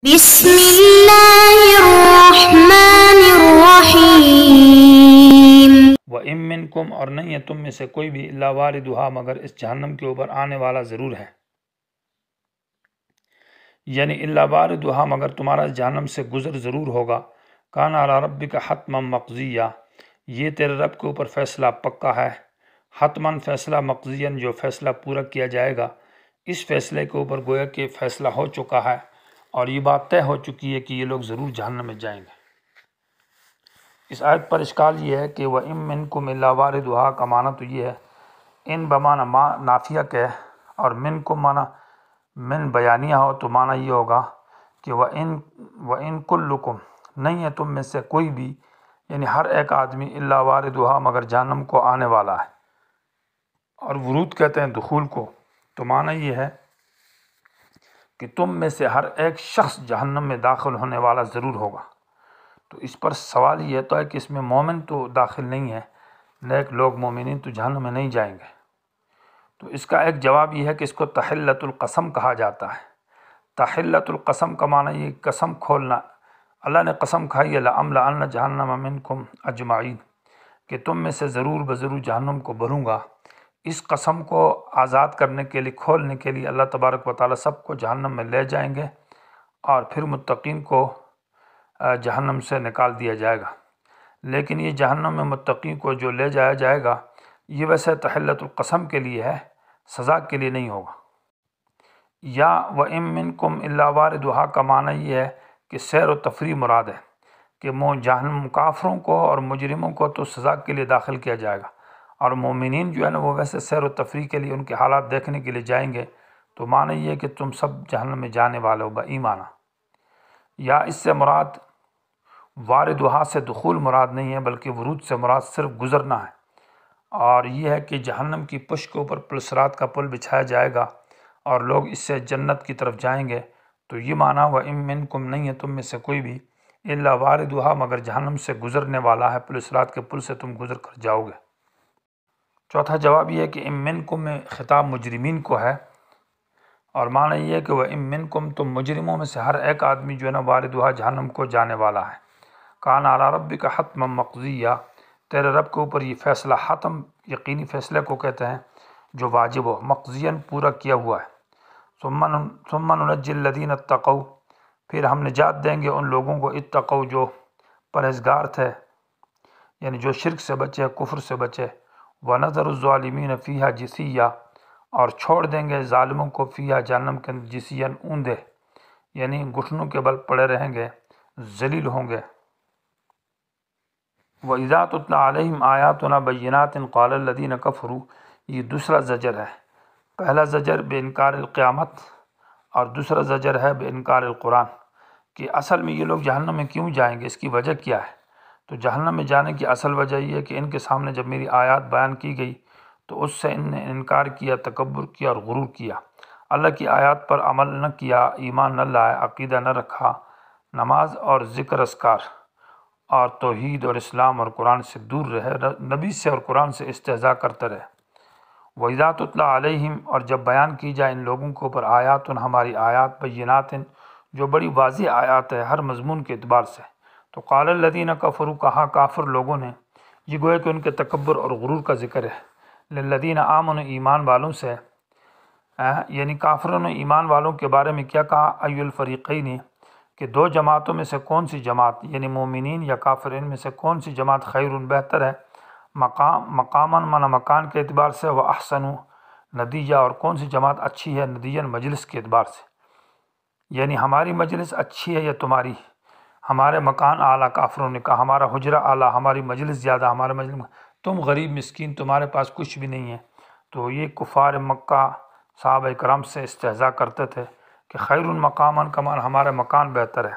بسم اللہ الرحمن الرحیم۔ وَإِن مِّنکم، اور نہیں ہے تم میں سے کوئی بھی الا واردھا مگر اس جہنم کے اوپر آنے والا ضرور ہے، یعنی الا واردھا مگر تمہارا جہنم سے گزر ضرور ہوگا۔ کان علی ربک حتما مقضیہ، یہ تیرے رب کے اوپر فیصلہ پکا ہے، حتماً فیصلہ، مقضیاً جو فیصلہ پورا کیا جائے گا۔ اس فیصلے کے اوپر گویا کہ فیصلہ ہو چکا ہے اور یہ بات طے ہو چکی ہے کہ یہ لوگ ضرور جہنم میں جائیں گے۔ اس آیت پر اشکال یہ ہے کہ وَإِن مِّنکم إِلَّا وَارِدُهَا کا معنی تو یہ ہے، ان بمعنی ما نافیہ کے، اور منکم معنی من بیانیہ ہو تو معنی یہ ہوگا کہ وَإِن كُلُّكُمْ، نہیں ہے تم میں سے کوئی بھی، یعنی ہر ایک آدمی، إِلَّا وَارِدُهَا مگر جہنم کو آنے والا ہے۔ اور ورود کہتے ہیں دخول کو، تو معنی یہ ہے کہ تم میں سے ہر ایک شخص جہنم میں داخل ہونے والا ضرور ہوگا۔ تو اس پر سوال یہ تو ہے کہ اس میں مومن تو داخل نہیں ہے، نیک لوگ مومنین تو جہنم میں نہیں جائیں گے۔ تو اس کا ایک جواب یہ ہے کہ اس کو تحلۃ القسم کہا جاتا ہے۔ تحلۃ القسم کا معنی یہ قسم کھولنا، اللہ نے قسم کھائی ہے لَأَمْلَأَنَّ جَهَنَّمَ مِنْكُمْ أَجْمَعِينَ، کہ تم میں سے ضرور بضرور جہنم کو بھروں گا۔ اس قسم کو آزاد کرنے کے لیے، کھولنے کے لیے اللہ تبارک و تعالیٰ سب کو جہنم میں لے جائیں گے اور پھر متقین کو جہنم سے نکال دیا جائے گا۔ لیکن یہ جہنم میں متقین کو جو لے جایا جائے گا یہ ویسے تحلۃ القسم کے لیے ہے، سزا کے لیے نہیں ہوگا۔ یا وَإِن مِّنکُمْ إِلَّا وَارِدُهَا کا معنی یہ ہے کہ سیر و تفریح مراد ہے، کہ جہنم کافروں کو اور مجرموں کو تو سزا کے لیے داخل کیا جائے گا، اور مومنین جو ہے نا وہ ویسے سیر و تفریح کے لیے، ان کے حالات دیکھنے کے لیے جائیں گے۔ تو معنی یہ ہے کہ تم سب جہنم میں جانے والے ہو بایمانہ۔ یا اس سے مراد واردھا سے دخول مراد نہیں ہے، بلکہ ورود سے مراد صرف گزرنا ہے، اور یہ ہے کہ جہنم کی پشت کے اوپر پل صراط کا پل بچھایا جائے گا اور لوگ اس سے جنت کی طرف جائیں گے۔ تو یہ معنی وَإِن مِّنکم، نہیں ہے تم میں سے کوئی بھی الا واردھا مگر جہنم سے گزرنے والا ہے، پل صراط کے پل سے تم گزر کر جاؤ گے۔ چوتھا جواب یہ ہے کہ ان منکم میں خطاب مجرمین کو ہے، اور معنی یہ ہے کہ وَإِن مِّنکم، تم مجرموں میں سے ہر ایک آدمی جو ہے نا واردھا جہنم کو جانے والا ہے۔ کان علی ربک حتما مقضیہ، تیرے رب کے اوپر یہ فیصلہ، حتم یقینی فیصلے کو کہتے ہیں جو واجب ہو، مقضیاً پورا کیا ہوا ہے۔ ثم ننجی الذین اتقوا، پھر ہم نجات دیں گے ان لوگوں کو اتقوا جو پرہیزگار تھے، یعنی جو شرک سے بچے، کفر سے بچے۔ وَنَذَرُ الظَّالِمِينَ فِيهَا جِثِيًّا، اور چھوڑ دیں گے ظالموں کو فیہا جہنم کے اندر جِثِيًّا اوندے، یعنی گھٹنوں کے بل پڑے رہیں گے، ذلیل ہوں گے۔ وَإِذَا تُتْلَىٰ عَلَيْهِمْ آيَاتُنَا بَيِّنَاتٍ قَالَ الَّذِينَ كَفَرُوا، یہ دوسرا زجر ہے۔ پہلا زجر بے انکار القیامت، اور دوسرا زجر ہے بے انکار القرآن، کہ اصل میں یہ لوگ جہنم میں کیوں جائیں گے، اس کی وجہ کیا ہے۔ تو جہنم میں جانے کی اصل وجہ یہ ہے کہ ان کے سامنے جب میری آیات بیان کی گئی تو اس سے ان نے انکار کیا، تکبر کیا اور غرور کیا، اللہ کی آیات پر عمل نہ کیا، ایمان نہ لائے، عقیدہ نہ رکھا، نماز اور ذکر اذکار اور توحید اور اسلام اور قرآن سے دور رہے، نبی سے اور قرآن سے استہزاء کرتے رہے۔ وَإِذَا تُتْلَىٰ عَلَيْهِمْ، اور جب بیان کی جائے ان لوگوں کے اوپر آیات، ہماری آیات، بینات جو بڑی واضح آیات ہے ہر مضمون کے اعتبار سے، تو قال الذین کفروا، کہا کافر لوگوں نے، یہ گویا کہ ان کے تکبر اور غرور کا ذکر ہے، للذین آمنوا، ایمان والوں سے، یعنی کافروں نے ایمان والوں کے بارے میں کیا کہا، ای الفریقین، کہ دو جماعتوں میں سے کون سی جماعت، یعنی مومنین یا کافرین میں سے کون سی جماعت خیر بہتر ہے، مقاماً من مکان کے اعتبار سے، و احسن ندیہ، اور کون سی جماعت اچھی ہے ندیاً مجلس کے اعتبار سے، یعنی ہماری مجلس اچھی ہے یا تمہاری، ہمارے مکان اعلیٰ، کافروں نے کہا ہمارا حجرہ اعلیٰ، ہماری مجلس زیادہ، ہمارے مجلس، تم غریب مسکین، تمہارے پاس کچھ بھی نہیں ہے۔ تو یہ کفار مکہ صحابہ کرام سے استہزاء کرتے تھے کہ خیر مقاماً کا معنی ہمارا مکان بہتر ہے،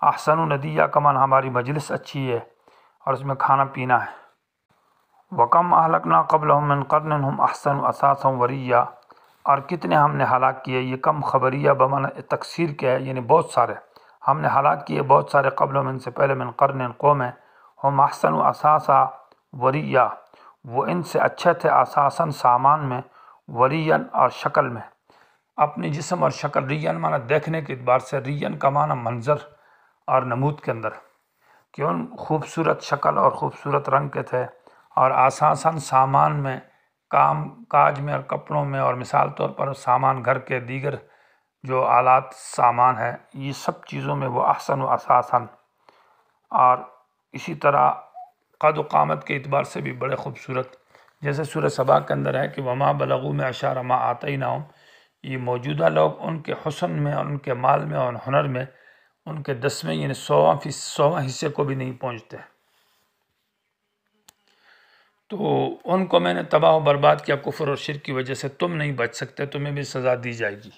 احسن ندیہ کا معنی ہماری مجلس اچھی ہے اور اس میں کھانا پینا ہے۔ وَكَمْ أَهْلَكْنَا قَبْلَهُم مِّن قَرْنٍ هُمْ أَحْسَنُ أَثَاثًا وَرِئْيًا، اور کتنے ہم نے ہلاک کیے، یہ کم خبریہ بمعنی تکثیر کے ہے، یعنی بہت سارے ہم نے ہلاک کیے، بہت سارے قبلہم، ان سے پہلے، من قرن قومیں، ہم احسن اثاثا وریا، وہ ان سے اچھے تھے، اساساً سامان میں، وریا اور شکل میں، اپنی جسم اور شکل، ریئن معنی دیکھنے کے اعتبار سے، ریئن کا معنی منظر اور نمود کے اندر، کہ ان خوبصورت شکل اور خوبصورت رنگ کے تھے، اور آسان سامان میں، کام کاج میں اور کپڑوں میں، اور مثال طور پر سامان گھر کے دیگر جو آلات سامان ہے، یہ سب چیزوں میں وہ احسن و اساساً، اور اسی طرح قد و قامت کے اعتبار سے بھی بڑے خوبصورت، جیسے سورہ سبا کے اندر ہے کہ وما بلغوا میں اشار ما آتیناہم، یہ موجودہ لوگ ان کے حسن میں اور ان کے مال میں اور ہنر میں ان کے 10ویں یعنی 100واں حصے کو بھی نہیں پہنچتے، تو ان کو میں نے تباہ و برباد کیا کفر اور شرک کی وجہ سے، تم نہیں بچ سکتے، تمہیں بھی سزا دی جائے گی۔